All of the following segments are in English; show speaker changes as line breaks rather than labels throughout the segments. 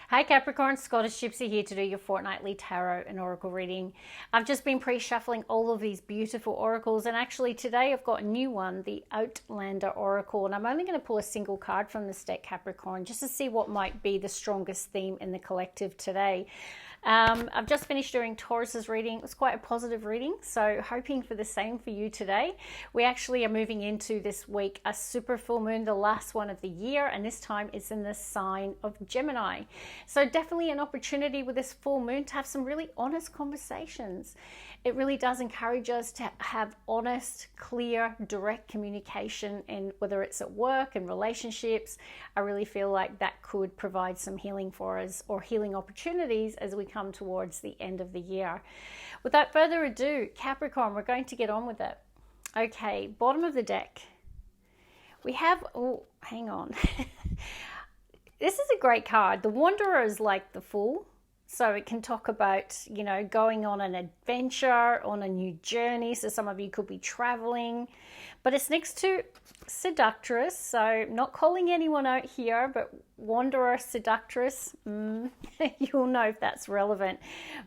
Hi Capricorn, Scottish Gypsy here to do your fortnightly tarot and oracle reading. I've just been pre-shuffling all of these beautiful oracles, and actually today I've got a new one, the Outlander oracle, and I'm only going to pull a single card from this deck, Capricorn, just to see what might be the strongest theme in the collective today. I've just finished doing Taurus's reading. It was quite a positive reading, so hoping for the same for you today. We actually are moving into this week a super full moon, the last one of the year, and this time it's in the sign of Gemini. So definitely an opportunity with this full moon to have some really honest conversations. It really does encourage us to have honest, clear, direct communication, and whether it's at work and relationships, I really feel like that could provide some healing for us, or healing opportunities as we come towards the end of the year. Without further ado, Capricorn, we're going to get on with it. Okay, bottom of the deck. We have, oh, hang on. This is a great card. The Wanderer is like the Fool. So it can talk about, you know, going on an adventure, on a new journey. So some of you could be traveling. But it's next to Seductress. So not calling anyone out here, but Wanderer, Seductress. You'll know if that's relevant.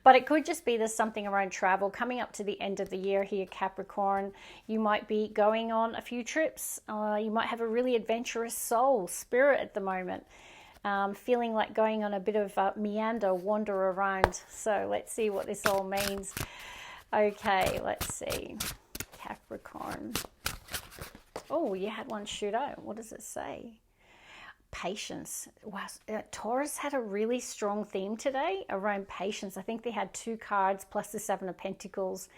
But it could just be there's something around travel. Coming up to the end of the year here, Capricorn. You might be going on a few trips. You might have a really adventurous soul, spirit at the moment. Feeling like going on a bit of a meander, wander around. So let's see what this all means. Okay, let's see. Capricorn. Oh, you had one shoot out. What does it say? Patience. Wow, Taurus had a really strong theme today around patience. I think they had two cards plus the Seven of Pentacles.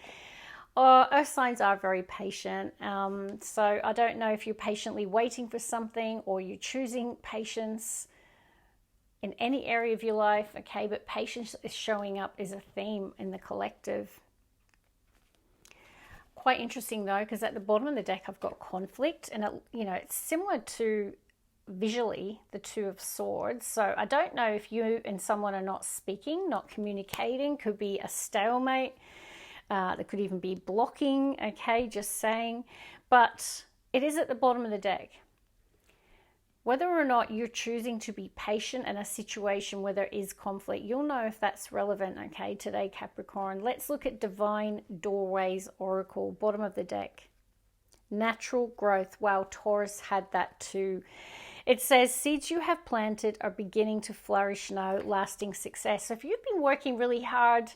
Earth signs are very patient. So I don't know if you're patiently waiting for something or you're choosing patience in any area of your life, okay, but patience is showing up as a theme in the collective. Quite interesting though, because at the bottom of the deck I've got conflict, and it, you know, it's similar to visually the Two of Swords. So I don't know if you and someone are not speaking, not communicating. Could be a stalemate. There could even be blocking, okay, just saying. But it is at the bottom of the deck. Whether or not you're choosing to be patient in a situation where there is conflict, you'll know if that's relevant, okay, today, Capricorn. Let's look at Divine Doorways Oracle, bottom of the deck. Natural growth. Wow, Taurus had that too. It says, seeds you have planted are beginning to flourish now, lasting success. So if you've been working really hard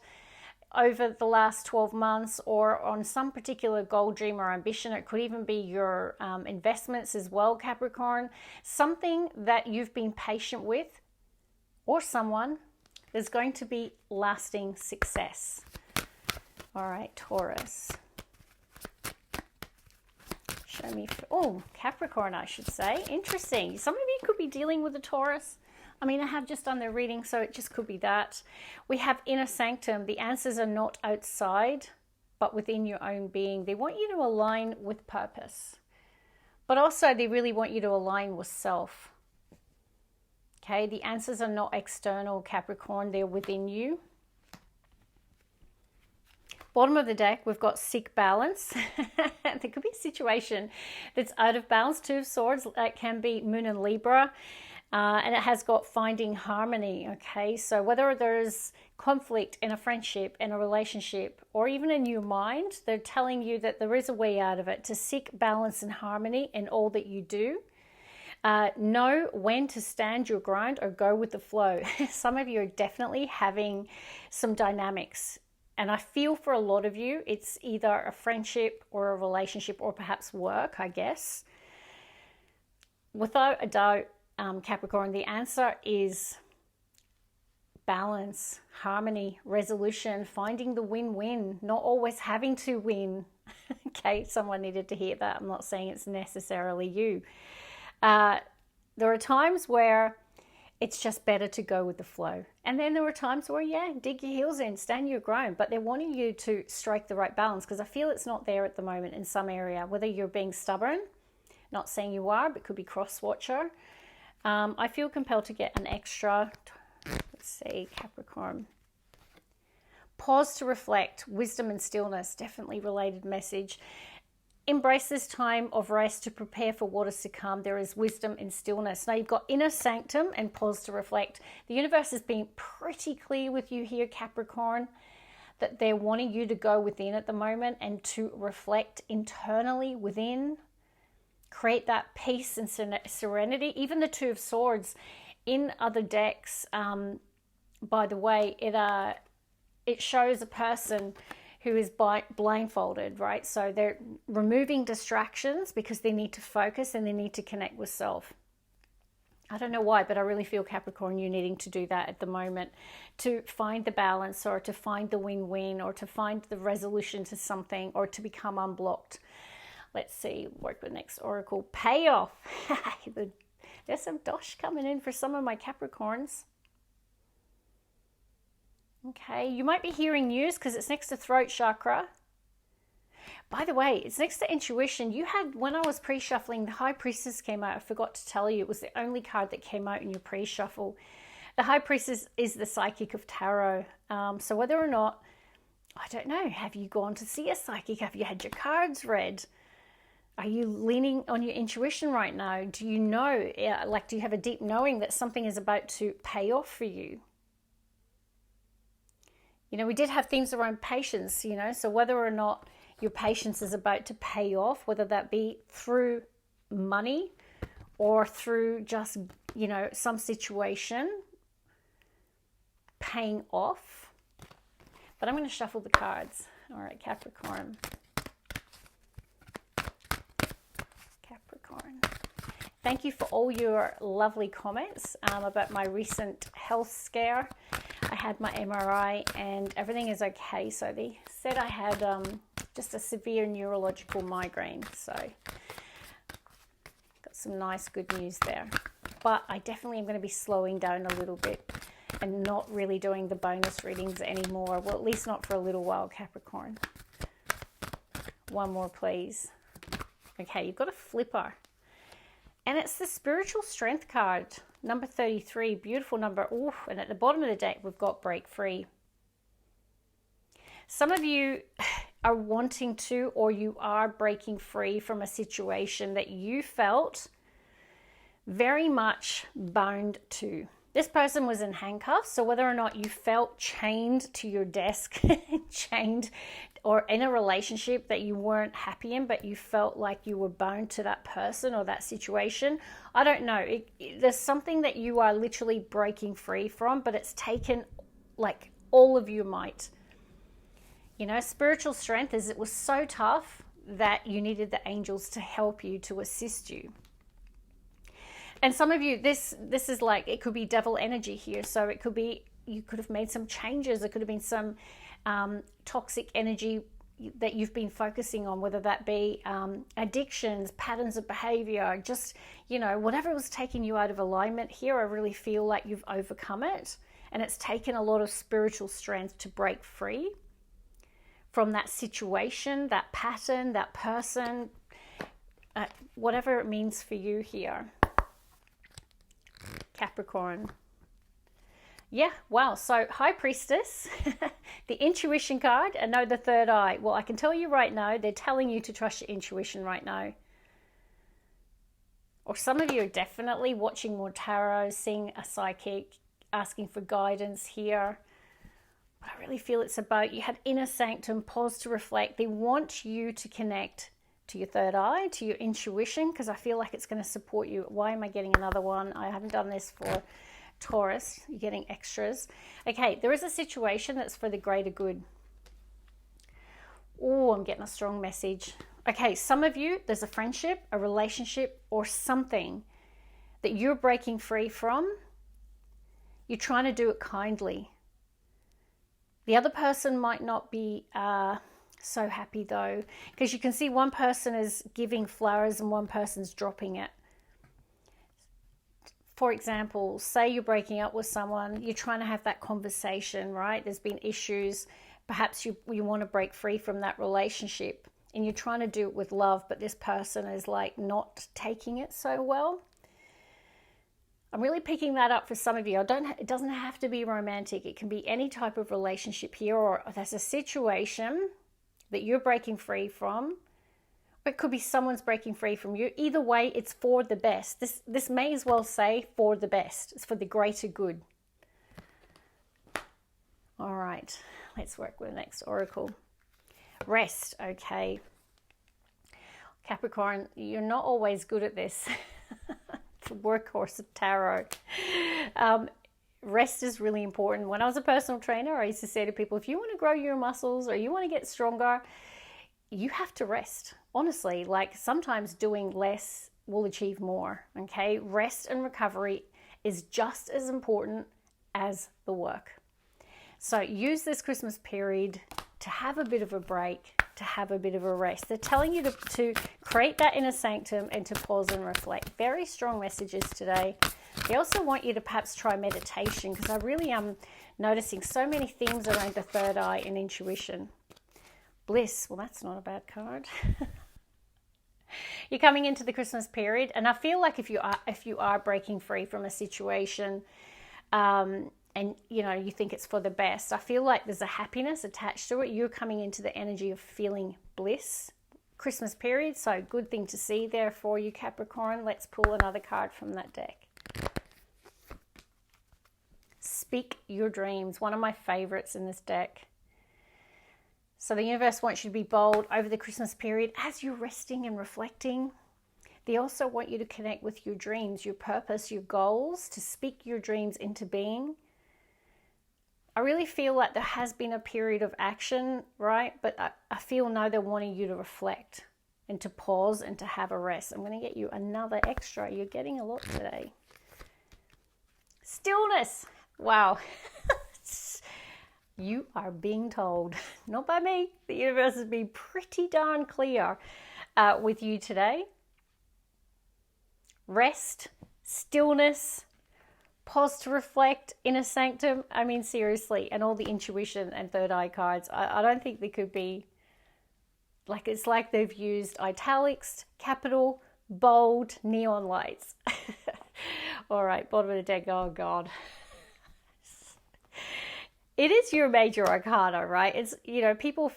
over the last 12 months or on some particular goal, dream or ambition, it could even be your investments as well, Capricorn, something that you've been patient with or someone, there's going to be lasting success. All right, Taurus. Show me, oh, Capricorn, I should say. Interesting. Some of you could be dealing with a Taurus. I mean, I have just done their reading, so it just could be that. We have Inner Sanctum. The answers are not outside, but within your own being. They want you to align with purpose, but also they really want you to align with self. Okay, the answers are not external, Capricorn. They're within you. Bottom of the deck, we've got Seek Balance. There could be a situation that's out of balance. Two of Swords, that can be Moon and Libra. And it has got Finding Harmony, okay? So whether there's conflict in a friendship, in a relationship, or even in your mind, they're telling you that there is a way out of it, to seek balance and harmony in all that you do. Know when to stand your ground or go with the flow. Some of you are definitely having some dynamics. And I feel for a lot of you, it's either a friendship or a relationship or perhaps work, I guess. Without a doubt, Capricorn, the answer is balance, harmony, resolution, finding the win-win, not always having to win. Okay, someone needed to hear that. I'm not saying it's necessarily you. There are times where it's just better to go with the flow. And then there are times where, yeah, dig your heels in, stand your ground, but they're wanting you to strike the right balance, because I feel it's not there at the moment in some area, whether you're being stubborn, not saying you are, but could be cross-watcher. I feel compelled to get an extra, let's see, Capricorn. Pause to reflect, wisdom and stillness, definitely related message. embrace this time of rest to prepare for what is to come. There is wisdom in stillness. Now you've got inner sanctum and pause to reflect. The universe has been pretty clear with you here, Capricorn, that they're wanting you to go within at the moment and to reflect internally within. Create that peace and serenity. Even the Two of Swords in other decks, by the way, it shows a person who is blindfolded, right? So they're removing distractions because they need to focus and they need to connect with self. I don't know why, but I really feel, Capricorn, you needing to do that at the moment to find the balance, or to find the win-win, or to find the resolution to something, or to become unblocked. Let's see, work with next oracle. Payoff. There's some dosh coming in for some of my Capricorns. Okay, you might be hearing news because it's next to throat chakra. By the way, it's next to intuition. You had, when I was pre-shuffling, the High Priestess came out. I forgot to tell you, it was the only card that came out in your pre-shuffle. The High Priestess is the psychic of tarot. So whether or not, I don't know, have you gone to see a psychic? Have you had your cards read? Are you leaning on your intuition right now? Do you know, do you have a deep knowing that something is about to pay off for you? You know, we did have themes around patience, you know, so whether or not your patience is about to pay off, whether that be through money or through just, you know, some situation paying off. But I'm going to shuffle the cards. All right, Capricorn. Capricorn. Thank you for all your lovely comments about my recent health scare. I had my MRI and everything is okay. So they said I had just a severe neurological migraine. So got some nice good news there. But I definitely am going to be slowing down a little bit and not really doing the bonus readings anymore. Well, at least not for a little while, Capricorn. One more, please. Okay, you've got a flipper. And it's the spiritual strength card, number 33, beautiful number. Ooh, and at the bottom of the deck, we've got break free. Some of you are wanting to, or you are breaking free from a situation that you felt very much bound to. This person was in handcuffs, so whether or not you felt chained to your desk, chained, or in a relationship that you weren't happy in, but you felt like you were bound to that person or that situation, I don't know. There's something that you are literally breaking free from, but it's taken like all of your might. You know, spiritual strength is it was so tough that you needed the angels to help you, to assist you. And some of you, this is like, it could be devil energy here. So it could be, you could have made some changes. It could have been some toxic energy that you've been focusing on, whether that be addictions, patterns of behavior, just, you know, whatever was taking you out of alignment here. I really feel like you've overcome it. And it's taken a lot of spiritual strength to break free from that situation, that pattern, that person, whatever it means for you here. Capricorn. Yeah, wow. So High Priestess, the intuition card, and know the third eye. Well, I can tell you right now, they're telling you to trust your intuition right now. Or some of you are definitely watching more tarot, seeing a psychic, asking for guidance here. But I really feel it's about, you had inner sanctum, pause to reflect. They want you to connect to your third eye, to your intuition, because I feel like it's going to support you. Why am I getting another one? I haven't done this for Taurus. You're getting extras. Okay, there is a situation that's for the greater good. Oh, I'm getting a strong message. Okay, some of you, there's a friendship, a relationship, or something that you're breaking free from. You're trying to do it kindly. The other person might not be so happy though, because you can see one person is giving flowers and one person's dropping it. For example, say you're breaking up with someone, you're trying to have that conversation, right? There's been issues. Perhaps you want to break free from that relationship and you're trying to do it with love, but this person is like not taking it so well. I'm really picking that up for some of you. It doesn't have to be romantic. It can be any type of relationship here, or there's a situation that you're breaking free from, It could be someone's breaking free from you. Either way, it's for the best. This may as well say for the best. It's for the greater good. All right, let's work with the next oracle. Rest, okay. Capricorn, you're not always good at this. It's a workhorse of tarot. Rest is really important. When I was a personal trainer, I used to say to people, if you want to grow your muscles or you want to get stronger, you have to rest. Honestly, like sometimes doing less will achieve more, okay? Rest and recovery is just as important as the work. So use this Christmas period to have a bit of a break, to have a bit of a rest. They're telling you to create that inner sanctum and to pause and reflect. Very strong messages today. They also want you to perhaps try meditation, because I really am noticing so many themes around the third eye and intuition. Bliss, well, that's not a bad card. You're coming into the Christmas period, and I feel like if you are breaking free from a situation, and you know you think it's for the best, I feel like there's a happiness attached to it. You're coming into the energy of feeling bliss. Christmas period, so good thing to see there for you, Capricorn. Let's pull another card from that deck. Speak your dreams, one of my favorites in this deck. So the universe wants you to be bold over the Christmas period as you're resting and reflecting. They also want you to connect with your dreams, your purpose, your goals, to speak your dreams into being. I really feel like there has been a period of action, right? But I feel now they're wanting you to reflect and to pause and to have a rest. I'm going to get you another extra. You're getting a lot today. Stillness. Wow. You are being told, not by me. The universe has been pretty darn clear with you today. Rest, stillness, pause to reflect, inner sanctum. I mean, seriously, and all the intuition and third eye cards. I don't think they could be, like, it's like they've used italics, capital, bold, neon lights. All right, bottom of the deck. Oh, God. It is your major arcana, right? It's, you know, people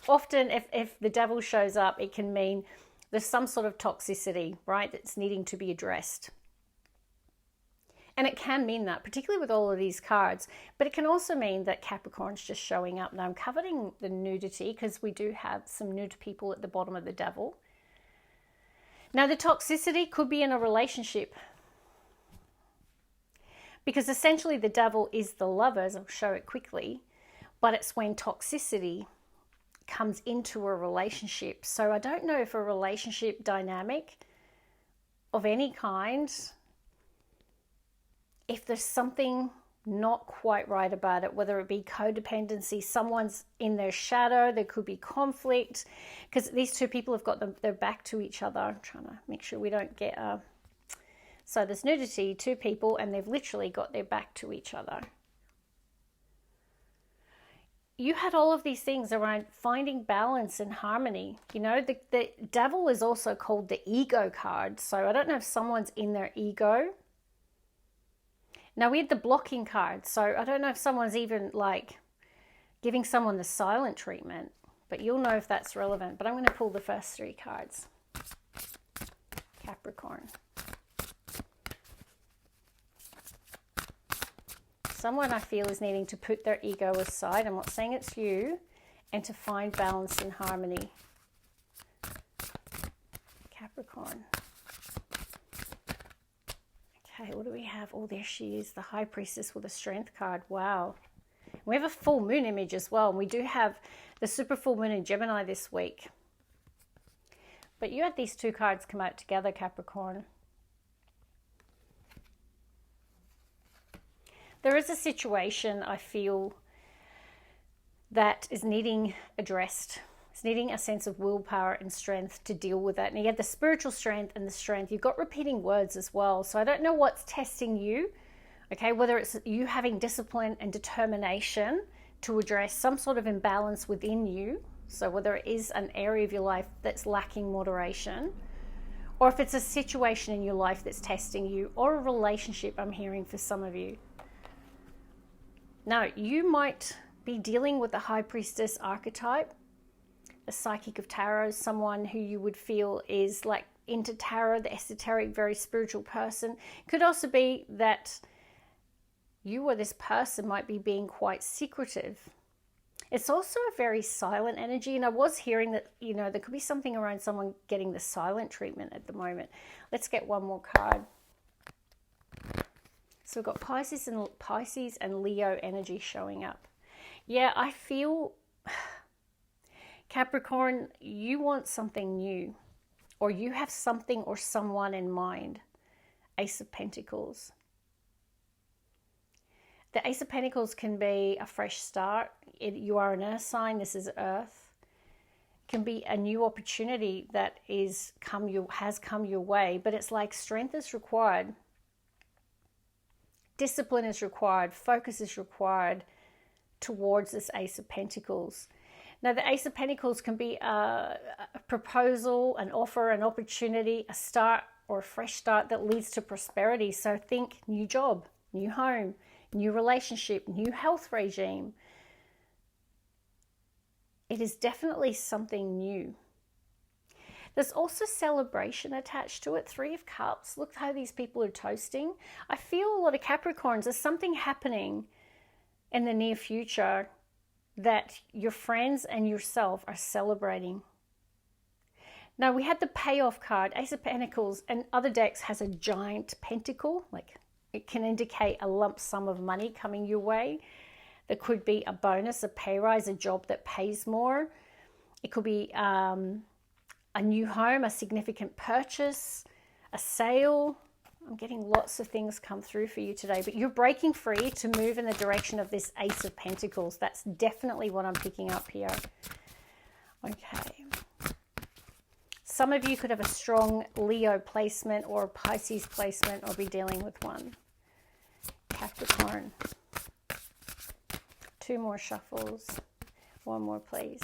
often, if the devil shows up, it can mean there's some sort of toxicity, right, that's needing to be addressed. And it can mean that, particularly with all of these cards, but it can also mean that Capricorn's just showing up. Now I'm covering the nudity because we do have some nude people at the bottom of the devil. Now the toxicity could be in a relationship, because essentially the devil is the lovers. I'll show it quickly, but it's when toxicity comes into a relationship. So I don't know if a relationship dynamic of any kind, if there's something not quite right about it, whether it be codependency, someone's in their shadow, there could be conflict, because these two people have got their back to each other. I'm trying to make sure we don't get so there's nudity, two people, and they've literally got their back to each other. You had all of these things around finding balance and harmony. You know, the devil is also called the ego card. So I don't know if someone's in their ego. Now we had the blocking card. So I don't know if someone's even like giving someone the silent treatment. But you'll know if that's relevant. But I'm going to pull the first three cards. Capricorn. Someone I feel is needing to put their ego aside. I'm not saying it's you. And to find balance and harmony. Capricorn. Okay, what do we have? Oh, there she is. The High Priestess with a Strength card. Wow. We have a full moon image as well. And we do have the super full moon in Gemini this week. But you had these two cards come out together, Capricorn. There is a situation I feel that is needing addressed. It's needing a sense of willpower and strength to deal with that. And you have the spiritual strength and the strength. You've got repeating words as well. So I don't know what's testing you, okay? Whether it's you having discipline and determination to address some sort of imbalance within you. So whether it is an area of your life that's lacking moderation, or if it's a situation in your life that's testing you, or a relationship I'm hearing for some of you. Now, you might be dealing with the High Priestess archetype. a psychic of tarot, someone who you would feel is like into tarot, the esoteric, very spiritual person. Could also be that you or this person might be being quite secretive. It's also a very silent energy, and I was hearing that, you know, there could be something around someone getting the silent treatment at the moment. Let's get one more card. So we've got Pisces and Leo energy showing up. Yeah, I feel, Capricorn, you want something new, or you have something or someone in mind. Ace of Pentacles. The Ace of Pentacles can be a fresh start. You are an earth sign. This is Earth. It can be a new opportunity that has come your way, but it's like strength is required. Discipline is required. Focus is required towards this Ace of Pentacles. Now, the Ace of Pentacles can be a proposal, an offer, an opportunity, a start or a fresh start that leads to prosperity. So think new job, new home, new relationship, new health regime. It is definitely something new. There's also celebration attached to it. 3 of Cups. Look how these people are toasting. I feel a lot of Capricorns, there's something happening in the near future that your friends and yourself are celebrating. Now, we had the payoff card. Ace of Pentacles and other decks has a giant pentacle. Like, it can indicate a lump sum of money coming your way. There could be a bonus, a pay rise, a job that pays more. It could be a new home, a significant purchase, a sale. I'm getting lots of things come through for you today, but you're breaking free to move in the direction of this Ace of Pentacles. That's definitely what I'm picking up here. Okay. Some of you could have a strong Leo placement or a Pisces placement, or be dealing with one. Capricorn. 2 more shuffles. 1 more, please.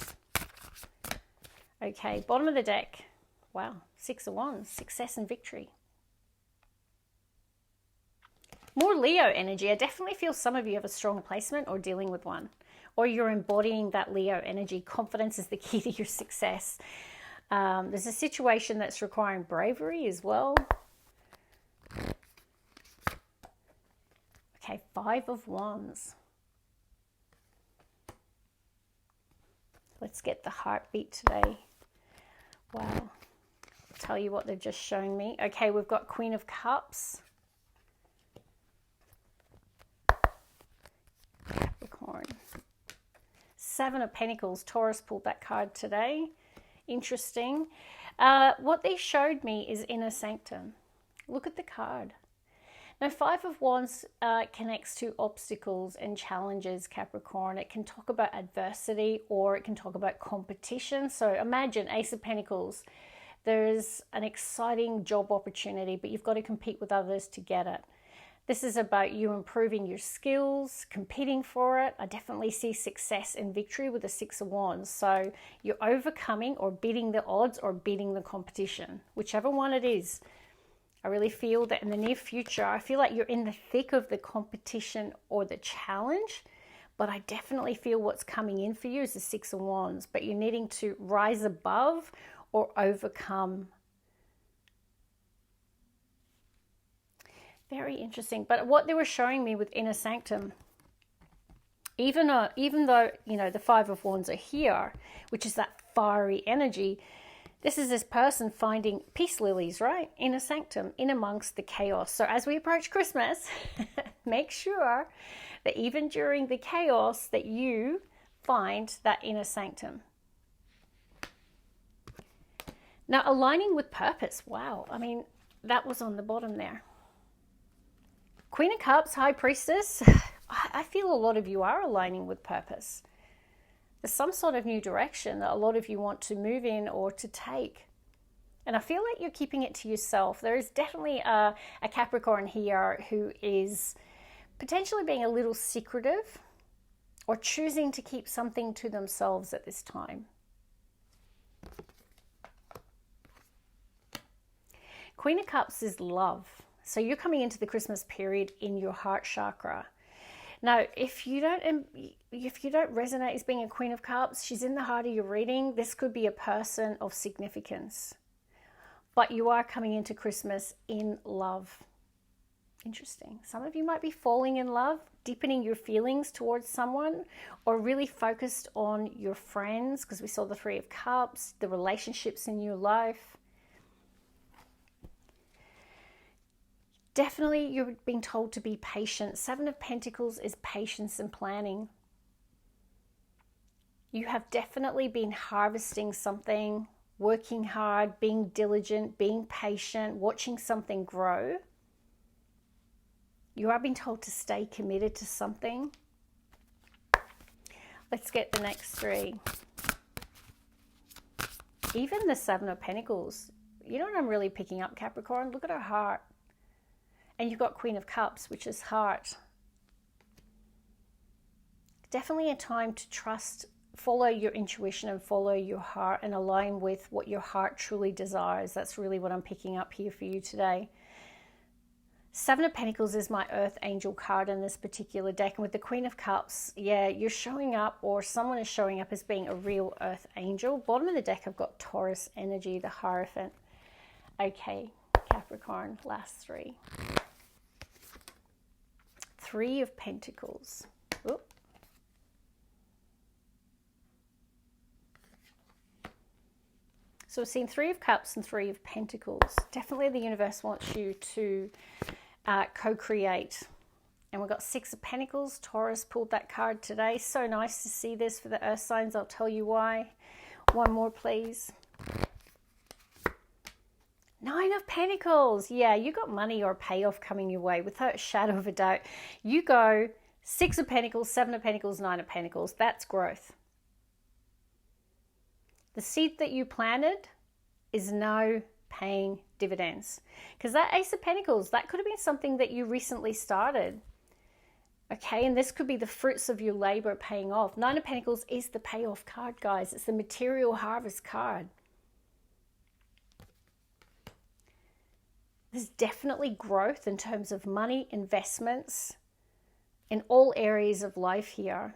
Okay, bottom of the deck. Wow, 6 of Wands, success and victory. More Leo energy. I definitely feel some of you have a strong placement or dealing with one. Or you're embodying that Leo energy. Confidence is the key to your success. There's a situation that's requiring bravery as well. Okay, 5 of Wands. Let's get the heartbeat today. Wow. I'll tell you what they're just showing me. Okay, we've got Queen of Cups. Capricorn. 7 of Pentacles. Taurus pulled that card today. Interesting. What they showed me is inner sanctum. Look at the card. Now, 5 of Wands connects to obstacles and challenges, Capricorn. It can talk about adversity, or it can talk about competition. So imagine Ace of Pentacles. There's an exciting job opportunity, but you've got to compete with others to get it. This is about you improving your skills, competing for it. I definitely see success and victory with the 6 of Wands. So you're overcoming or beating the odds or beating the competition, whichever one it is. I really feel that in the near future, I feel like you're in the thick of the competition or the challenge, but I definitely feel what's coming in for you is the 6 of Wands, but you're needing to rise above or overcome. Very interesting. But what they were showing me with inner sanctum, even though, you know, the 5 of Wands are here, which is that fiery energy, this is this person finding peace lilies, right? Inner sanctum, in amongst the chaos. So as we approach Christmas, make sure that even during the chaos that you find that inner sanctum. Now, aligning with purpose. Wow. I mean, that was on the bottom there. Queen of Cups, High Priestess. I feel a lot of you are aligning with purpose. There's some sort of new direction that a lot of you want to move in or to take. And I feel like you're keeping it to yourself. There is definitely a Capricorn here who is potentially being a little secretive or choosing to keep something to themselves at this time. Queen of Cups is love. So you're coming into the Christmas period in your heart chakra. Now, if you don't resonate as being a Queen of Cups, she's in the heart of your reading. This could be a person of significance. But you are coming into Christmas in love. Interesting. Some of you might be falling in love, deepening your feelings towards someone, or really focused on your friends, because we saw the Three of Cups, the relationships in your life. Definitely you're being told to be patient. Seven of Pentacles is patience and planning. You have definitely been harvesting something, working hard, being diligent, being patient, watching something grow. You are being told to stay committed to something. Let's get the next three. Even the Seven of Pentacles. You know what I'm really picking up, Capricorn? Look at her heart. And you've got Queen of Cups, which is heart. Definitely a time to trust, follow your intuition and follow your heart and align with what your heart truly desires. That's really what I'm picking up here for you today. Seven of Pentacles is my Earth Angel card in this particular deck. And with the Queen of Cups, yeah, you're showing up, or someone is showing up as being a real Earth Angel. Bottom of the deck, I've got Taurus energy, the Hierophant. Okay, Capricorn, last three. Three of Pentacles. Oop. So we've seen Three of Cups and Three of Pentacles. Definitely the universe wants you to co-create. And we've got Six of Pentacles. Taurus pulled that card today. So nice to see this for the earth signs. I'll tell you why. One more, please. Nine of Pentacles. Yeah, you got money or payoff coming your way without a shadow of a doubt. You go Six of Pentacles, Seven of Pentacles, Nine of Pentacles. That's growth. The seed that you planted is now paying dividends. Because that Ace of Pentacles, that could have been something that you recently started. Okay, and this could be the fruits of your labor paying off. Nine of Pentacles is the payoff card, guys. It's the material harvest card. There's definitely growth in terms of money, investments, in all areas of life here.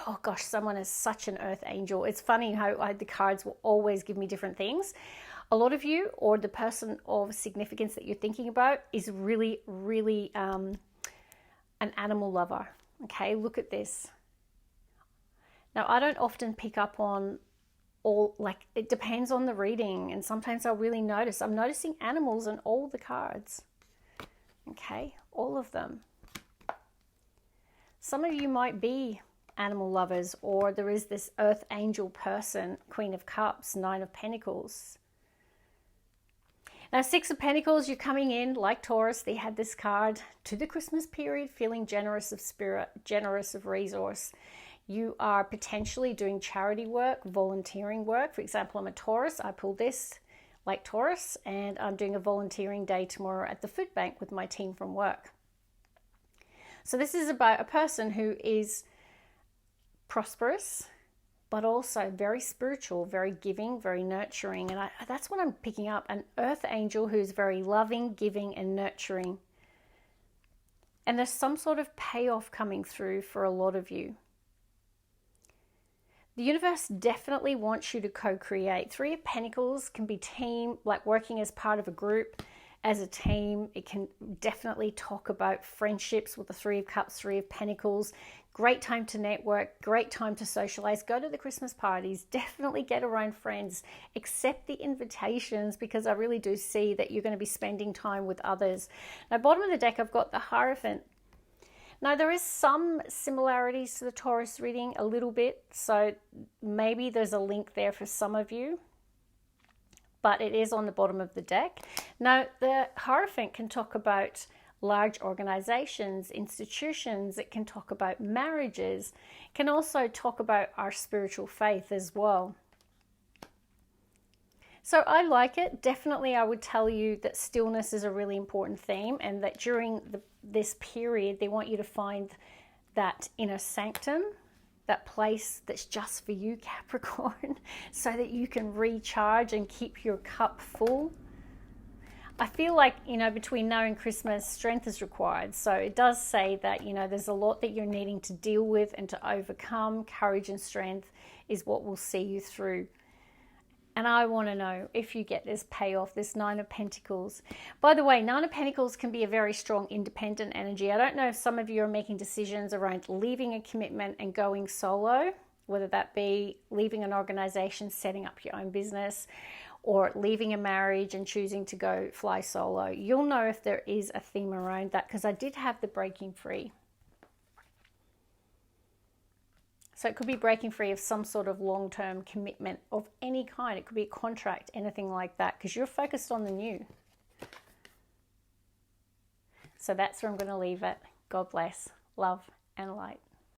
Oh gosh, someone is such an Earth Angel. It's funny how the cards will always give me different things. A lot of you, or the person of significance that you're thinking about, is really, really an animal lover. Okay, look at this. Now, I don't often pick up on all, like, it depends on the reading, and sometimes I'll really notice. I'm noticing animals in all the cards. Okay, all of them. Some of you might be animal lovers, or there is this Earth Angel person, Queen of Cups, Nine of Pentacles. Now, Six of Pentacles, you're coming in like Taurus. They had this card to the Christmas period, feeling generous of spirit, generous of resource. You are potentially doing charity work, volunteering work. For example, I'm a Taurus. I pulled this like Taurus, and I'm doing a volunteering day tomorrow at the food bank with my team from work. So this is about a person who is prosperous, but also very spiritual, very giving, very nurturing. And that's what I'm picking up. An Earth Angel who's very loving, giving, and nurturing. And there's some sort of payoff coming through for a lot of you. The universe definitely wants you to co-create. Three of Pentacles can be team, like working as part of a group, as a team. It can definitely talk about friendships with the Three of Cups, Three of Pentacles. Great time to network, great time to socialize. Go to the Christmas parties, definitely get around friends, accept the invitations, because I really do see that you're going to be spending time with others. Now, bottom of the deck, I've got the Hierophant. Now, there is some similarities to the Taurus reading, a little bit, so maybe there's a link there for some of you, but it is on the bottom of the deck. Now, the Hierophant can talk about large organizations, institutions. It can talk about marriages. It can also talk about our spiritual faith as well. So I like it. Definitely, I would tell you that stillness is a really important theme, and that during this period, they want you to find that inner sanctum, that place that's just for you, Capricorn, so that you can recharge and keep your cup full. I feel like, you know, between now and Christmas, strength is required. So it does say that, you know, there's a lot that you're needing to deal with and to overcome. Courage and strength is what will see you through. And I want to know if you get this payoff, this Nine of Pentacles. By the way, Nine of Pentacles can be a very strong independent energy. I don't know if some of you are making decisions around leaving a commitment and going solo, whether that be leaving an organization, setting up your own business, or leaving a marriage and choosing to go fly solo. You'll know if there is a theme around that, because I did have the breaking free. So it could be breaking free of some sort of long-term commitment of any kind. It could be a contract, anything like that, because you're focused on the new. So that's where I'm going to leave it. God bless, love, and light.